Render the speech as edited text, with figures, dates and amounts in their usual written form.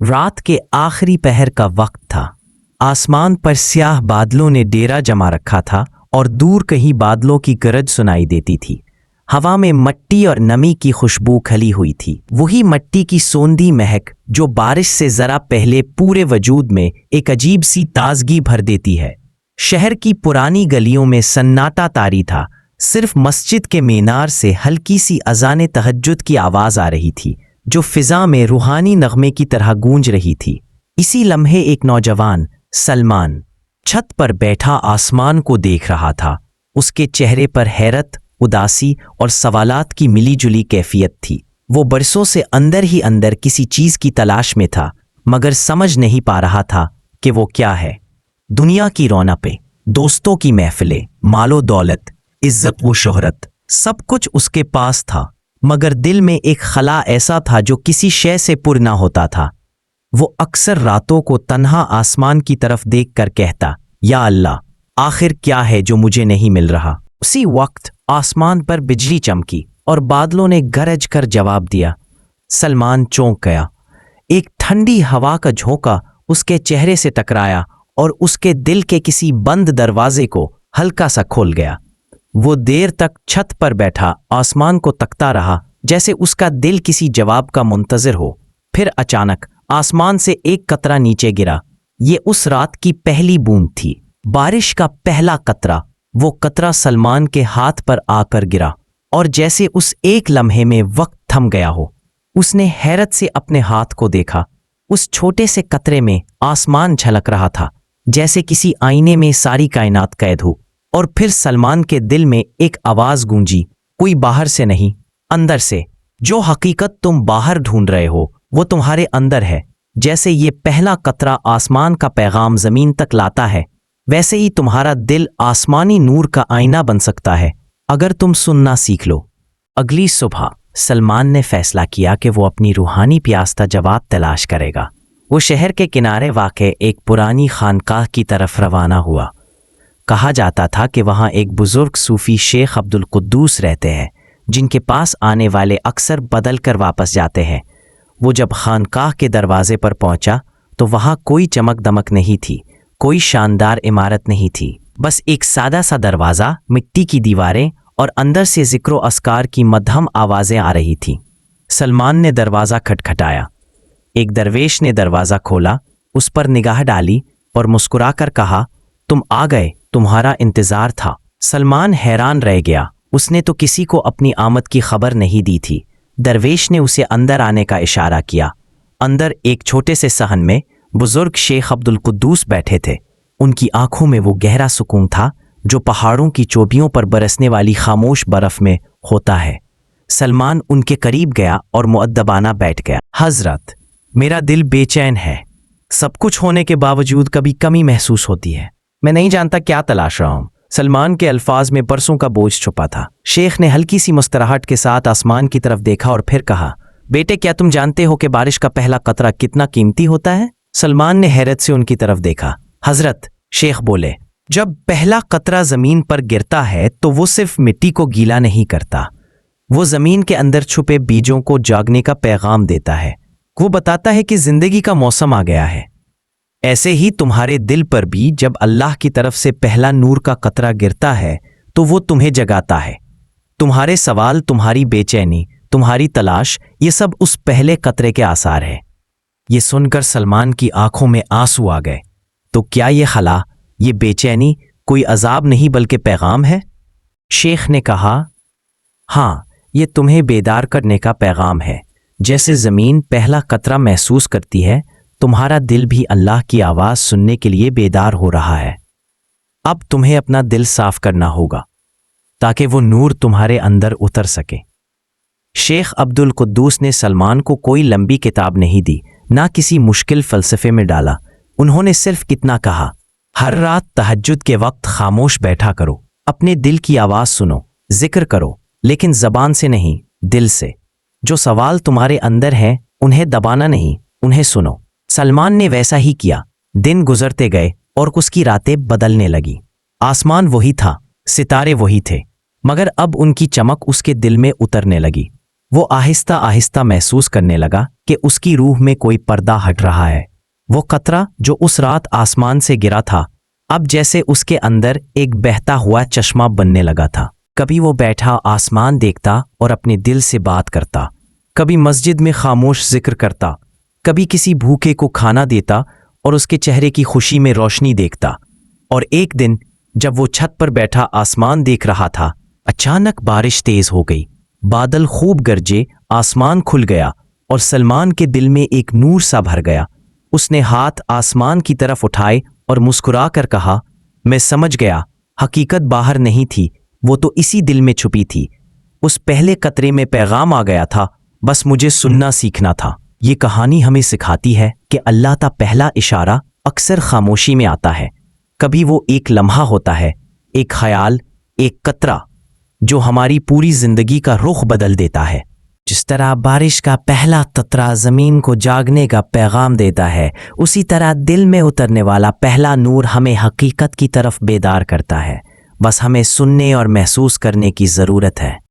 रात के आखिरी पहर का वक्त था। आसमान पर स्याह बादलों ने डेरा जमा रखा था और दूर कहीं बादलों की गरज सुनाई देती थी। हवा में मट्टी और नमी की खुशबू खली हुई थी, वही मट्टी की सोंधी महक जो बारिश से जरा पहले पूरे वजूद में एक अजीब सी ताजगी भर देती है। शहर की पुरानी गलियों में सन्नाटा तारी था, सिर्फ मस्जिद के मीनार से हल्की सी अजान तहज्जुद की आवाज आ रही थी जो फिजा में रूहानी नगमे की तरह गूंज रही थी। इसी लम्हे एक नौजवान सलमान छत पर बैठा आसमान को देख रहा था। उसके चेहरे पर हैरत, उदासी और सवालात की मिली-जुली कैफियत थी। वो बरसों से अंदर ही अंदर किसी चीज की तलाश में था, मगर समझ नहीं पा रहा था कि वो क्या है। दुनिया की रौनकें, दोस्तों की महफिलें, मालो दौलत, इज्जत व शोहरत, सब कुछ उसके पास था, मगर दिल में एक खला ऐसा था जो किसी शय से पुर ना होता था। वो अक्सर रातों को तन्हा आसमान की तरफ देखकर कहता, या अल्लाह, आखिर क्या है जो मुझे नहीं मिल रहा। उसी वक्त आसमान पर बिजली चमकी और बादलों ने गरज कर जवाब दिया। सलमान चौंक गया। एक ठंडी हवा का झोंका उसके चेहरे से टकराया और उसके दिल के किसी बंद दरवाजे को हल्का सा खोल गया। वो देर तक छत पर बैठा आसमान को तकता रहा, जैसे उसका दिल किसी जवाब का मुंतजिर हो। फिर अचानक आसमान से एक कतरा नीचे गिरा। ये उस रात की पहली बूंद थी, बारिश का पहला कतरा। वो कतरा सलमान के हाथ पर आकर गिरा और जैसे उस एक लम्हे में वक्त थम गया हो। उसने हैरत से अपने हाथ को देखा। उस छोटे से कतरे में आसमान झलक रहा था, जैसे किसी आईने में सारी कायनात कैद हो। और फिर सलमान के दिल में एक आवाज गूंजी, कोई बाहर से नहीं, अंदर से। जो हकीकत तुम बाहर ढूंढ रहे हो वो तुम्हारे अंदर है। जैसे ये पहला कतरा आसमान का पैगाम जमीन तक लाता है, वैसे ही तुम्हारा दिल आसमानी नूर का आईना बन सकता है, अगर तुम सुनना सीख लो। अगली सुबह सलमान ने फैसला किया कि वो अपनी रूहानी प्यास का जवाब तलाश करेगा। वो शहर के किनारे वाक़े एक पुरानी खानकाह की तरफ रवाना हुआ। कहा जाता था कि वहाँ एक बुजुर्ग सूफी शेख अब्दुल कुद्दूस रहते हैं, जिनके पास आने वाले अक्सर बदल कर वापस जाते हैं। वो जब खानकाह के दरवाजे पर पहुंचा तो वहाँ कोई चमक दमक नहीं थी, कोई शानदार इमारत नहीं थी, बस एक सादा सा दरवाज़ा, मिट्टी की दीवारें और अंदर से ज़िक्र अस्कार की मध्यम आवाज़ें आ रही थीं। सलमान ने दरवाज़ा खटखटाया। एक दरवेश ने दरवाज़ा खोला, उस पर निगाह डाली और मुस्कुराकर कहा, तुम आ गए, तुम्हारा इंतज़ार था। सलमान हैरान रह गया। उसने तो किसी को अपनी आमद की खबर नहीं दी थी। दरवेश ने उसे अंदर आने का इशारा किया। अंदर एक छोटे से सहन में बुजुर्ग शेख अब्दुल कुद्दूस बैठे थे। उनकी आंखों में वो गहरा सुकून था जो पहाड़ों की चोटियों पर बरसने वाली खामोश बर्फ में होता है। सलमान उनके करीब गया और मुअद्दबाना बैठ गया। हजरत, मेरा दिल बेचैन है। सब कुछ होने के बावजूद कभी कमी महसूस होती है। मैं नहीं जानता क्या तलाश रहा हूं। सलमान के अल्फाज में बरसों का बोझ छुपा था। शेख ने हल्की सी मुस्कुराहट के साथ आसमान की तरफ देखा और फिर कहा, बेटे, क्या तुम जानते हो कि बारिश का पहला कतरा कितना कीमती होता है? सलमान ने हैरत से उनकी तरफ देखा। हजरत, शेख बोले, जब पहला कतरा जमीन पर गिरता है तो वो सिर्फ मिट्टी को गीला नहीं करता, वो जमीन के अंदर छुपे बीजों को जागने का पैगाम देता है। वो बताता है कि जिंदगी का मौसम आ गया है। ऐसे ही तुम्हारे दिल पर भी जब अल्लाह की तरफ से पहला नूर का कतरा गिरता है तो वो तुम्हें जगाता है। तुम्हारे सवाल, तुम्हारी बेचैनी, तुम्हारी तलाश, ये सब उस पहले कतरे के आसार है। ये सुनकर सलमान की आंखों में आंसू आ गए। तो क्या ये खला, ये बेचैनी कोई अजाब नहीं बल्कि पैगाम है? शेख ने कहा, हाँ, ये तुम्हें बेदार करने का पैगाम है। जैसे ज़मीन पहला कतरा महसूस करती है, तुम्हारा दिल भी अल्लाह की आवाज़ सुनने के लिए बेदार हो रहा है। अब तुम्हें अपना दिल साफ करना होगा ताकि वो नूर तुम्हारे अंदर उतर सके। शेख अब्दुल कुद्दूस ने सलमान को कोई लंबी किताब नहीं दी, ना किसी मुश्किल फ़लसफ़े में डाला। उन्होंने सिर्फ कितना कहा, हर रात तहज्जुद के वक्त खामोश बैठा करो, अपने दिल की आवाज़ सुनो, जिक्र करो, लेकिन ज़बान से नहीं, दिल से। जो सवाल तुम्हारे अंदर हैं उन्हें दबाना नहीं, उन्हें सुनो। सलमान ने वैसा ही किया। दिन गुजरते गए और उसकी रातें बदलने लगी। आसमान वही था, सितारे वही थे, मगर अब उनकी चमक उसके दिल में उतरने लगी। وہ آہستہ آہستہ محسوس کرنے لگا کہ اس کی روح میں کوئی پردہ ہٹ رہا ہے۔ وہ قطرہ جو اس رات آسمان سے گرا تھا اب جیسے اس کے اندر ایک بہتا ہوا چشمہ بننے لگا تھا۔ کبھی وہ بیٹھا آسمان دیکھتا اور اپنے دل سے بات کرتا، کبھی مسجد میں خاموش ذکر کرتا، کبھی کسی بھوکے کو کھانا دیتا اور اس کے چہرے کی خوشی میں روشنی دیکھتا۔ اور ایک دن جب وہ چھت پر بیٹھا آسمان دیکھ رہا تھا، اچانک بارش تیز ہو گئی، بادل خوب گرجے، آسمان کھل گیا اور سلمان کے دل میں ایک نور سا بھر گیا۔ اس نے ہاتھ آسمان کی طرف اٹھائے اور مسکرا کر کہا، میں سمجھ گیا، حقیقت باہر نہیں تھی، وہ تو اسی دل میں چھپی تھی۔ اس پہلے قطرے میں پیغام آ گیا تھا، بس مجھے سننا سیکھنا تھا۔ یہ کہانی ہمیں سکھاتی ہے کہ اللہ کا پہلا اشارہ اکثر خاموشی میں آتا ہے۔ کبھی وہ ایک لمحہ ہوتا ہے، ایک خیال، ایک قطرہ جو ہماری پوری زندگی کا رخ بدل دیتا ہے۔ جس طرح بارش کا پہلا قطرہ زمین کو جاگنے کا پیغام دیتا ہے، اسی طرح دل میں اترنے والا پہلا نور ہمیں حقیقت کی طرف بیدار کرتا ہے۔ بس ہمیں سننے اور محسوس کرنے کی ضرورت ہے۔